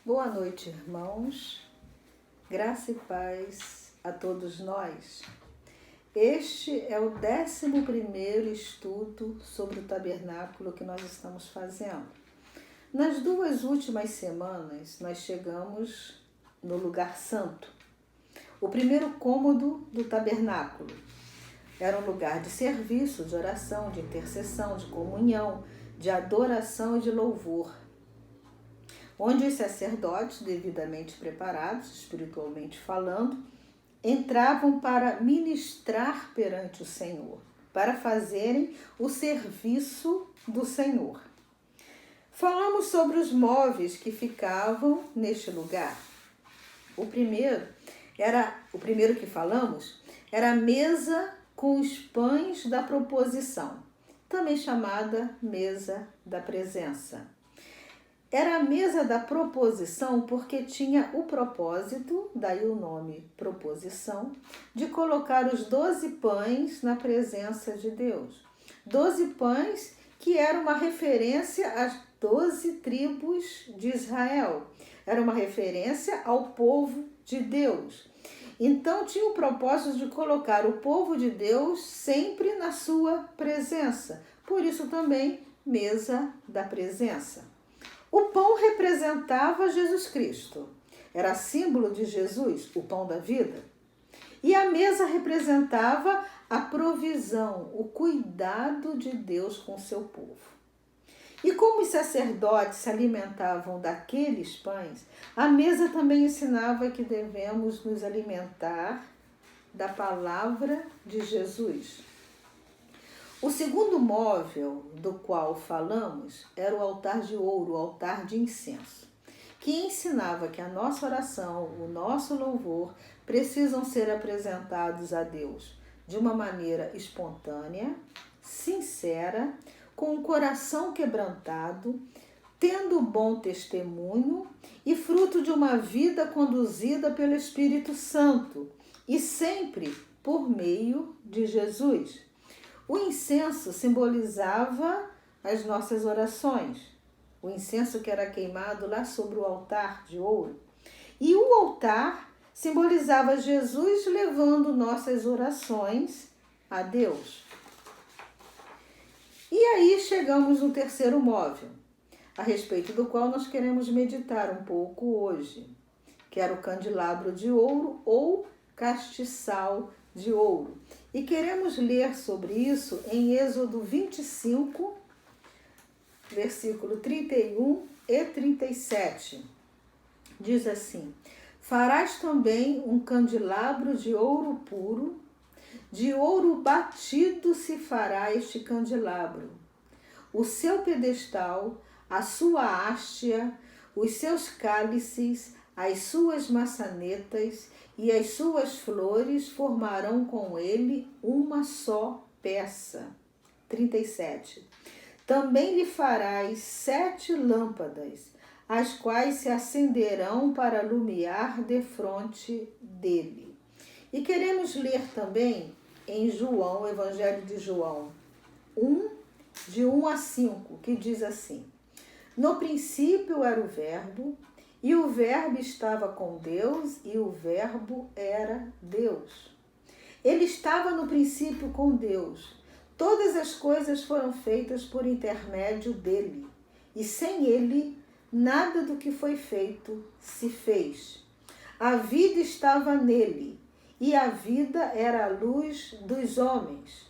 Boa noite, irmãos. Graça e paz a todos nós. Este é o 11º estudo sobre o tabernáculo que nós estamos fazendo. Nas 2 últimas semanas, nós chegamos no lugar santo. O primeiro cômodo do tabernáculo era um lugar de serviço, de oração, de intercessão, de comunhão, de adoração e de louvor, onde os sacerdotes, devidamente preparados, espiritualmente falando, entravam para ministrar perante o Senhor, para fazerem o serviço do Senhor. Falamos sobre os móveis que ficavam neste lugar. O primeiro que falamos era a mesa com os pães da proposição, também chamada mesa da presença. Era a mesa da proposição porque tinha o propósito, daí o nome proposição, de colocar os 12 pães na presença de Deus. 12 pães que era uma referência às 12 tribos de Israel. Era uma referência ao povo de Deus. Então tinha o propósito de colocar o povo de Deus sempre na sua presença. Por isso também mesa da presença. O pão representava Jesus Cristo. Era símbolo de Jesus, o pão da vida. E a mesa representava a provisão, o cuidado de Deus com o seu povo. E como os sacerdotes se alimentavam daqueles pães, a mesa também ensinava que devemos nos alimentar da palavra de Jesus. O segundo móvel do qual falamos era o altar de ouro, o altar de incenso, que ensinava que a nossa oração, o nosso louvor, precisam ser apresentados a Deus de uma maneira espontânea, sincera, com o coração quebrantado, tendo bom testemunho e fruto de uma vida conduzida pelo Espírito Santo e sempre por meio de Jesus. O incenso simbolizava as nossas orações, o incenso que era queimado lá sobre o altar de ouro. E o altar simbolizava Jesus levando nossas orações a Deus. E aí chegamos no terceiro móvel, a respeito do qual nós queremos meditar um pouco hoje, que era o candelabro de ouro ou castiçal de ouro. E queremos ler sobre isso em Êxodo 25, versículo 31 e 37. Diz assim: farás também um candelabro de ouro puro, de ouro batido se fará este candelabro. O seu pedestal, a sua haste, os seus cálices, as suas maçanetas e as suas flores formarão com ele uma só peça. 37. Também lhe farás 7 lâmpadas, as quais se acenderão para alumiar defronte dele. E queremos ler também em João, Evangelho de João 1, de 1 a 5, que diz assim: no princípio era o Verbo, e o Verbo estava com Deus, e o Verbo era Deus. Ele estava no princípio com Deus. Todas as coisas foram feitas por intermédio dele, e sem ele, nada do que foi feito se fez. A vida estava nele, e a vida era a luz dos homens.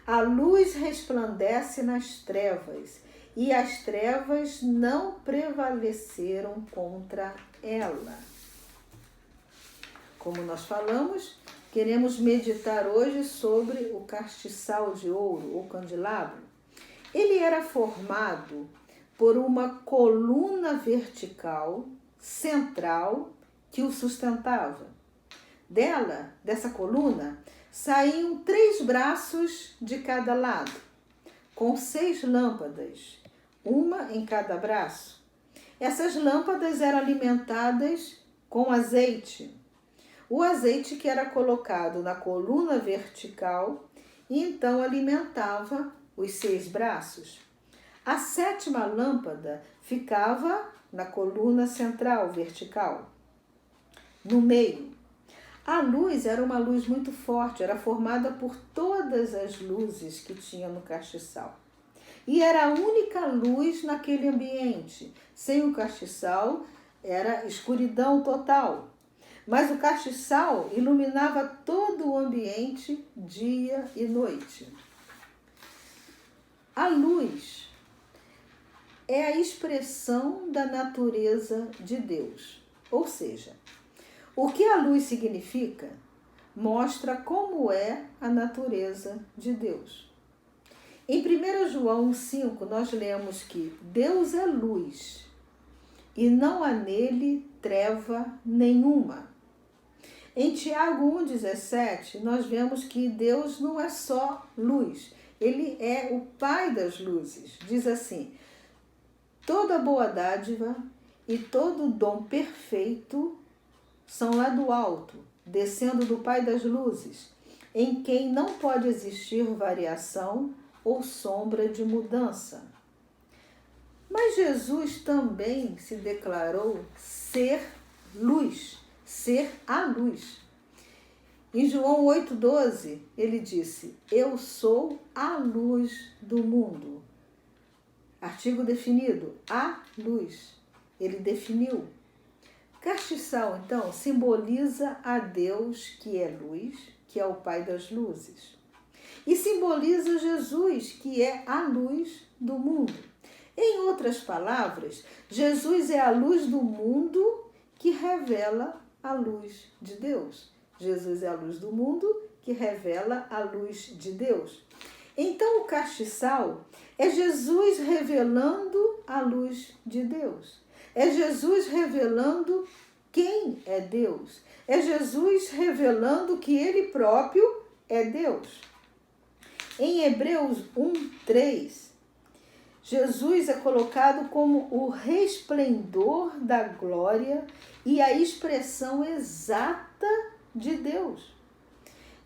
A luz resplandece nas trevas, e as trevas não prevaleceram contra ela. Como nós falamos, queremos meditar hoje sobre o castiçal de ouro, ou candelabro. Ele era formado por uma coluna vertical, central, que o sustentava. Dessa coluna, saíam 3 braços de cada lado, com 6 lâmpadas, uma em cada braço. Essas lâmpadas eram alimentadas com azeite. O azeite que era colocado na coluna vertical e então alimentava os 6 braços. A 7ª lâmpada ficava na coluna central, vertical, no meio. A luz era uma luz muito forte, era formada por todas as luzes que tinha no castiçal. E era a única luz naquele ambiente. Sem o castiçal, era escuridão total. Mas o castiçal iluminava todo o ambiente, dia e noite. A luz é a expressão da natureza de Deus. Ou seja, o que a luz significa mostra como é a natureza de Deus. Em 1 João 5, nós lemos que Deus é luz e não há nele treva nenhuma. Em Tiago 1,17, nós vemos que Deus não é só luz, ele é o Pai das luzes. Diz assim: toda boa dádiva e todo dom perfeito são lá do alto, descendo do Pai das luzes, em quem não pode existir variação ou sombra de mudança. Mas Jesus também se declarou ser luz, ser a luz. Em João 8,12, ele disse: eu sou a luz do mundo. Artigo definido, a luz. Ele definiu. Castiçal, então, simboliza a Deus que é luz, que é o Pai das luzes. E simboliza Jesus, que é a luz do mundo. Em outras palavras, Jesus é a luz do mundo que revela a luz de Deus. Jesus é a luz do mundo que revela a luz de Deus. Então, o castiçal é Jesus revelando a luz de Deus. É Jesus revelando quem é Deus. É Jesus revelando que Ele próprio é Deus. Em Hebreus 1:3, Jesus é colocado como o resplendor da glória e a expressão exata de Deus.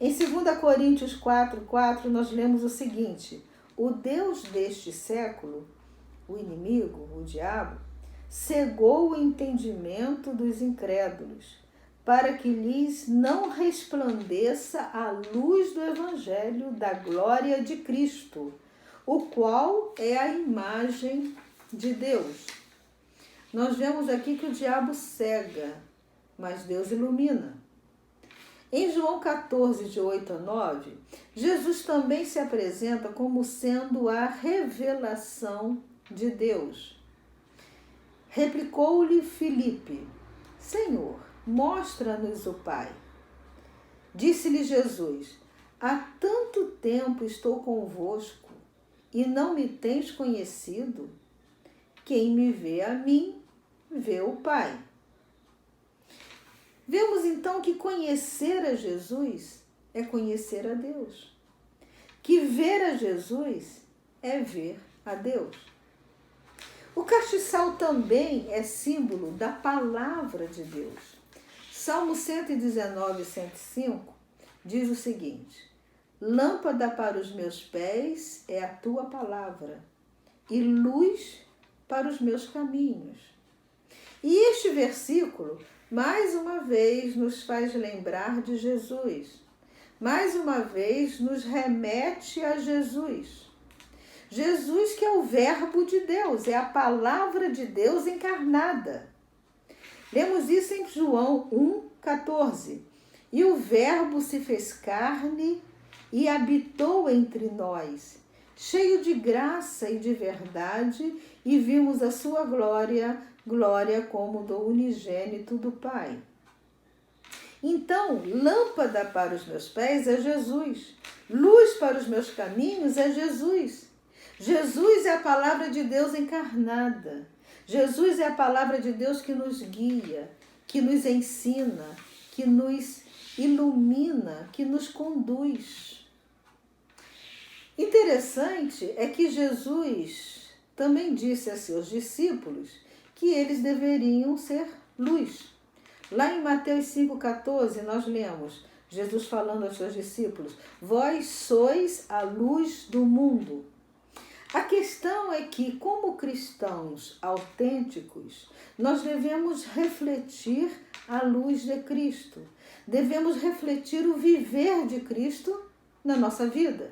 Em 2 Coríntios 4:4, nós lemos o seguinte: o Deus deste século, o inimigo, o diabo, cegou o entendimento dos incrédulos, para que lhes não resplandeça a luz do Evangelho da glória de Cristo, o qual é a imagem de Deus. Nós vemos aqui que o diabo cega, mas Deus ilumina. Em João 14, de 8 a 9, Jesus também se apresenta como sendo a revelação de Deus. Replicou-lhe Filipe: Senhor, mostra-nos o Pai. Disse-lhe Jesus: há tanto tempo estou convosco e não me tens conhecido? Quem me vê a mim, vê o Pai. Vemos então que conhecer a Jesus é conhecer a Deus. Que ver a Jesus é ver a Deus. O castiçal também é símbolo da palavra de Deus. Salmo 119, 105 diz o seguinte: lâmpada para os meus pés é a tua palavra e luz para os meus caminhos. E este versículo, mais uma vez, nos faz lembrar de Jesus. Mais uma vez, nos remete a Jesus. Jesus, que é o verbo de Deus, é a palavra de Deus encarnada. Lemos isso em João 1,14. E o verbo se fez carne e habitou entre nós, cheio de graça e de verdade, e vimos a sua glória, glória como do unigênito do Pai. Então, lâmpada para os meus pés é Jesus, luz para os meus caminhos é Jesus. Jesus é a palavra de Deus encarnada. Jesus é a palavra de Deus que nos guia, que nos ensina, que nos ilumina, que nos conduz. Interessante é que Jesus também disse a seus discípulos que eles deveriam ser luz. Lá em Mateus 5,14 nós lemos Jesus falando aos seus discípulos: vós sois a luz do mundo. A questão é que, como cristãos autênticos, nós devemos refletir a luz de Cristo. Devemos refletir o viver de Cristo na nossa vida.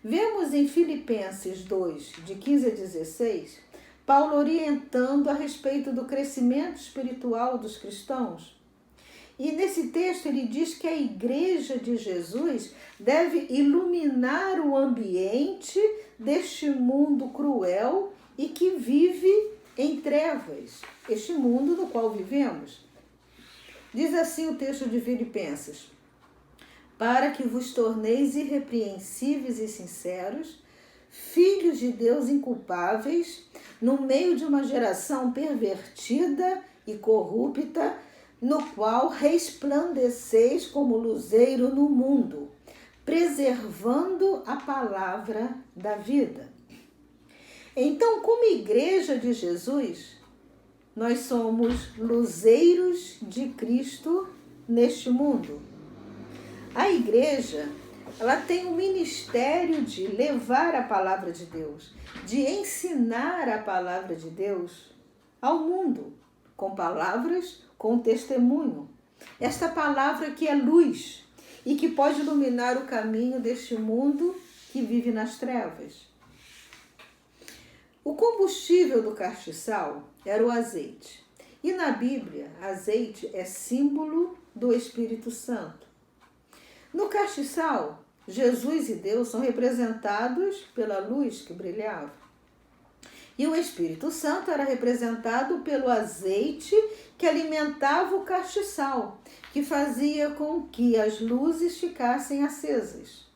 Vemos em Filipenses 2, de 15 a 16, Paulo orientando a respeito do crescimento espiritual dos cristãos. E nesse texto ele diz que a igreja de Jesus deve iluminar o ambiente deste mundo cruel e que vive em trevas, este mundo no qual vivemos. Diz assim o texto de Filipenses: para que vos torneis irrepreensíveis e sinceros, filhos de Deus inculpáveis, no meio de uma geração pervertida e corrupta, no qual resplandeceis como luzeiro no mundo, preservando a palavra da vida. Então, como igreja de Jesus, nós somos luzeiros de Cristo neste mundo. A igreja, ela tem o ministério de levar a palavra de Deus, de ensinar a palavra de Deus ao mundo, com palavras, com testemunho. Esta palavra que é luz e que pode iluminar o caminho deste mundo que vive nas trevas. O combustível do castiçal era o azeite. E na Bíblia, azeite é símbolo do Espírito Santo. No castiçal, Jesus e Deus são representados pela luz que brilhava. E o Espírito Santo era representado pelo azeite que alimentava o castiçal, que fazia com que as luzes ficassem acesas.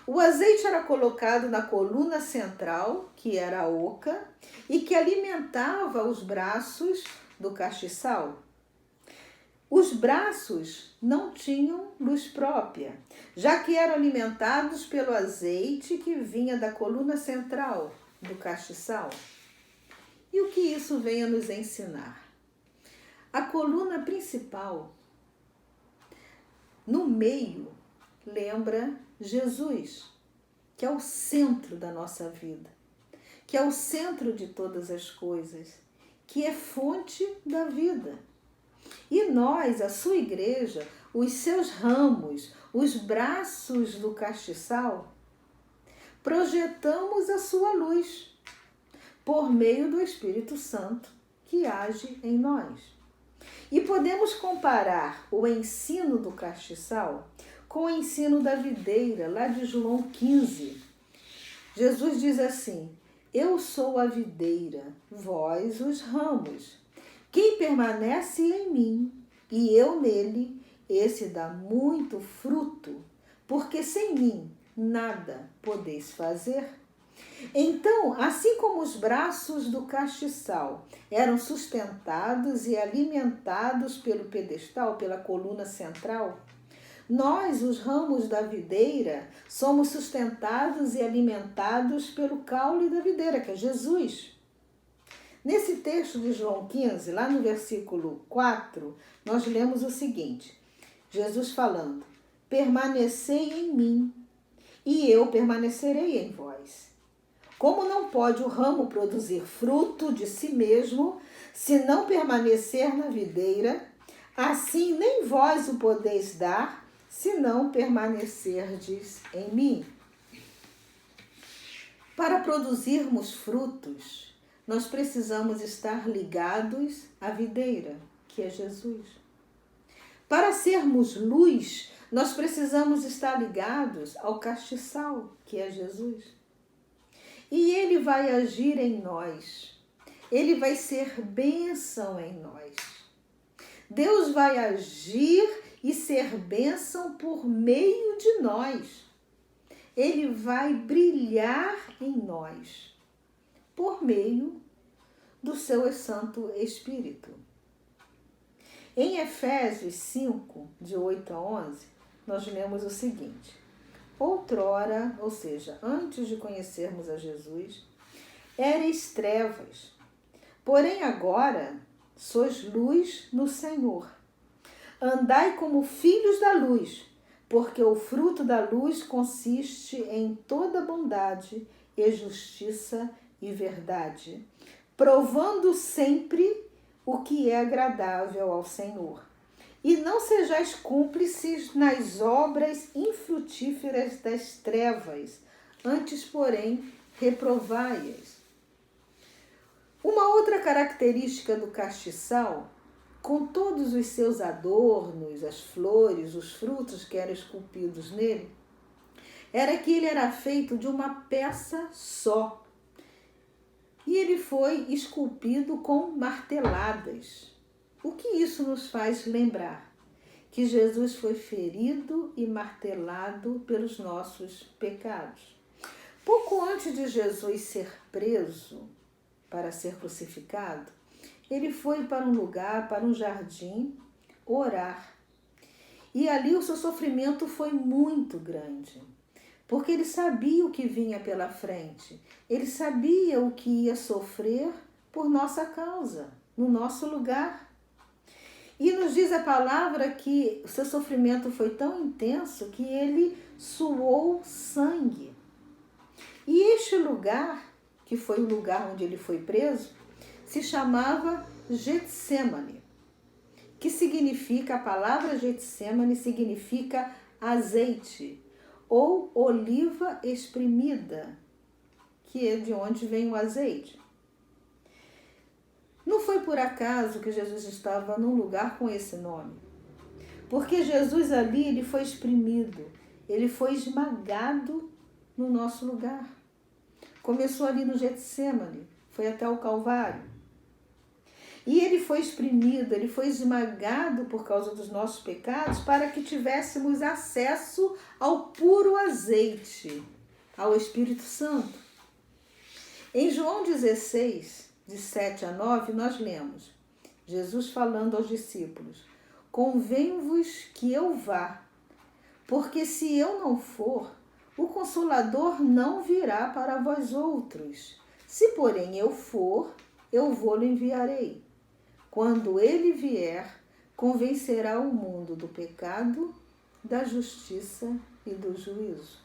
O azeite era colocado na coluna central, que era a oca, e que alimentava os braços do castiçal. Os braços não tinham luz própria, já que eram alimentados pelo azeite que vinha da coluna central do castiçal. E o que isso vem a nos ensinar? A coluna principal, no meio, lembra Jesus, que é o centro da nossa vida, que é o centro de todas as coisas, que é fonte da vida. E nós, a sua igreja, os seus ramos, os braços do castiçal, projetamos a sua luz por meio do Espírito Santo que age em nós. E podemos comparar o ensino do castiçal com o ensino da videira, lá de João 15. Jesus diz assim: eu sou a videira, vós os ramos. Quem permanece em mim e eu nele, esse dá muito fruto, porque sem mim nada podeis fazer. Então, assim como os braços do castiçal eram sustentados e alimentados pelo pedestal, pela coluna central, nós, os ramos da videira, somos sustentados e alimentados pelo caule da videira, que é Jesus. Nesse texto de João 15, lá no versículo 4, nós lemos o seguinte: Jesus falando: permanecei em mim, e eu permanecerei em vós. Como não pode o ramo produzir fruto de si mesmo, se não permanecer na videira, assim nem vós o podeis dar, se não permanecerdes em mim. Para produzirmos frutos, nós precisamos estar ligados à videira, que é Jesus. Para sermos luz, nós precisamos estar ligados ao castiçal, que é Jesus. E ele vai agir em nós. Ele vai ser bênção em nós. Deus vai agir e ser bênção por meio de nós. Ele vai brilhar em nós por meio do seu Santo Espírito. Em Efésios 5, de 8 a 11, nós lemos o seguinte: outrora, ou seja, antes de conhecermos a Jesus, ereis trevas, porém agora sois luz no Senhor. Andai como filhos da luz, porque o fruto da luz consiste em toda bondade e justiça e verdade, provando sempre o que é agradável ao Senhor. E não sejais cúmplices nas obras infrutíferas das trevas, antes, porém, reprovai-as. Uma outra característica do castiçal, com todos os seus adornos, as flores, os frutos que eram esculpidos nele, era que ele era feito de uma peça só. E ele foi esculpido com marteladas. O que isso nos faz lembrar? Que Jesus foi ferido e martelado pelos nossos pecados. Pouco antes de Jesus ser preso para ser crucificado, ele foi para um lugar, para um jardim, orar. E ali o seu sofrimento foi muito grande, porque ele sabia o que vinha pela frente. Ele sabia o que ia sofrer por nossa causa, no nosso lugar. E nos diz a palavra que o seu sofrimento foi tão intenso que ele suou sangue. E este lugar, que foi o lugar onde ele foi preso, se chamava Getsemane, que significa, a palavra Getsemane significa azeite, ou oliva espremida, que é de onde vem o azeite. Não foi por acaso que Jesus estava num lugar com esse nome, porque Jesus ali, ele foi espremido, ele foi esmagado no nosso lugar. Começou ali no Getsemane, foi até o Calvário. E ele foi espremido, ele foi esmagado por causa dos nossos pecados para que tivéssemos acesso ao puro azeite, ao Espírito Santo. Em João 16, de 7 a 9, nós lemos Jesus falando aos discípulos: convenho-vos que eu vá, porque se eu não for, o Consolador não virá para vós outros. Se, porém, eu for, eu vou-lhe enviarei. Quando ele vier, convencerá o mundo do pecado, da justiça e do juízo.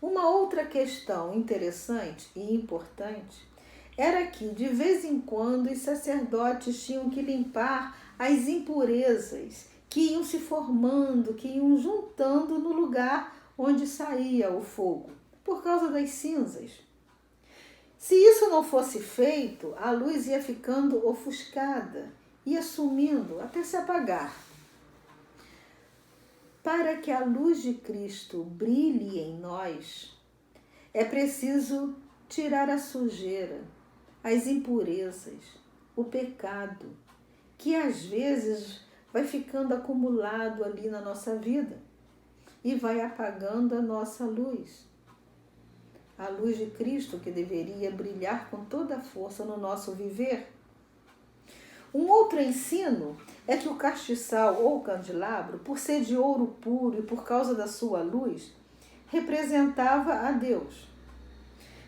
Uma outra questão interessante e importante era que, de vez em quando, os sacerdotes tinham que limpar as impurezas que iam se formando, que iam juntando no lugar onde saía o fogo, por causa das cinzas. Se isso não fosse feito, a luz ia ficando ofuscada, ia sumindo até se apagar. Para que a luz de Cristo brilhe em nós, é preciso tirar a sujeira, as impurezas, o pecado, que às vezes vai ficando acumulado ali na nossa vida e vai apagando a nossa luz. A luz de Cristo que deveria brilhar com toda a força no nosso viver. Um outro ensino é que o castiçal ou candelabro, por ser de ouro puro e por causa da sua luz, representava a Deus.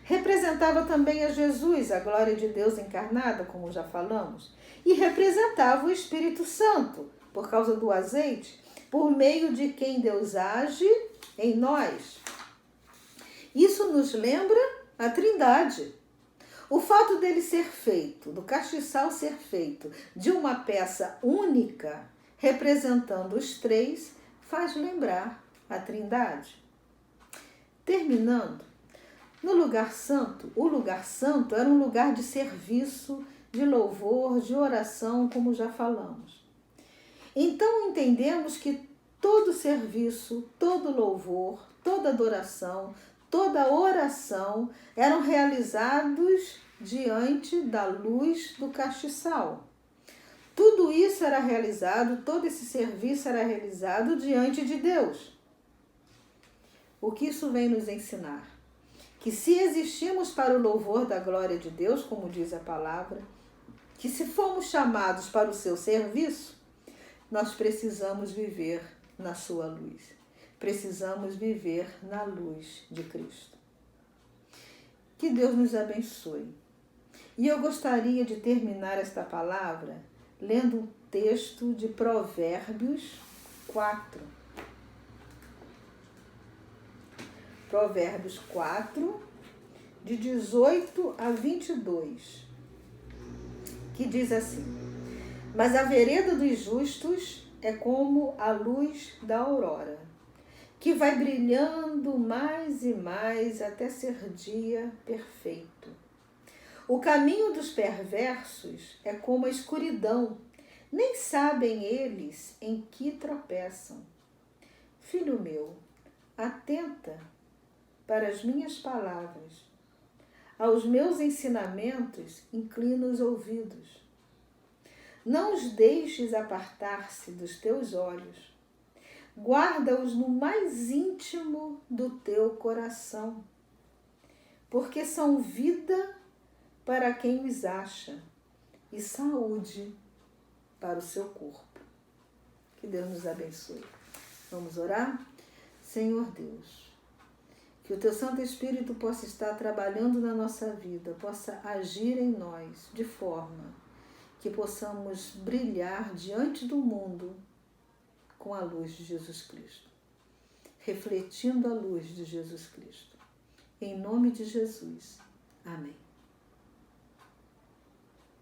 Representava também a Jesus, a glória de Deus encarnada, como já falamos, e representava o Espírito Santo, por causa do azeite, por meio de quem Deus age em nós. Isso nos lembra a Trindade. O fato dele ser feito, do castiçal ser feito de uma peça única, representando os três, faz lembrar a Trindade. Terminando, no lugar santo, o lugar santo era um lugar de serviço, de louvor, de oração, como já falamos. Então entendemos que todo serviço, todo louvor, toda adoração, toda oração eram realizados diante da luz do castiçal. Tudo isso era realizado, todo esse serviço era realizado diante de Deus. O que isso vem nos ensinar? Que se existimos para o louvor da glória de Deus, como diz a palavra, que se fomos chamados para o seu serviço, nós precisamos viver na sua luz. Precisamos viver na luz de Cristo. Que Deus nos abençoe. E eu gostaria de terminar esta palavra lendo um texto de Provérbios 4. Provérbios 4, de 18 a 22, que diz assim: Mas a vereda dos justos é como a luz da aurora, que vai brilhando mais e mais até ser dia perfeito. O caminho dos perversos é como a escuridão, nem sabem eles em que tropeçam. Filho meu, atenta para as minhas palavras. Aos meus ensinamentos, inclina os ouvidos. Não os deixes apartar-se dos teus olhos. Guarda-os no mais íntimo do teu coração, porque são vida para quem os acha e saúde para o seu corpo. Que Deus nos abençoe. Vamos orar? Senhor Deus, que o Teu Santo Espírito possa estar trabalhando na nossa vida, possa agir em nós de forma que possamos brilhar diante do mundo com a luz de Jesus Cristo, refletindo a luz de Jesus Cristo. Em nome de Jesus. Amém.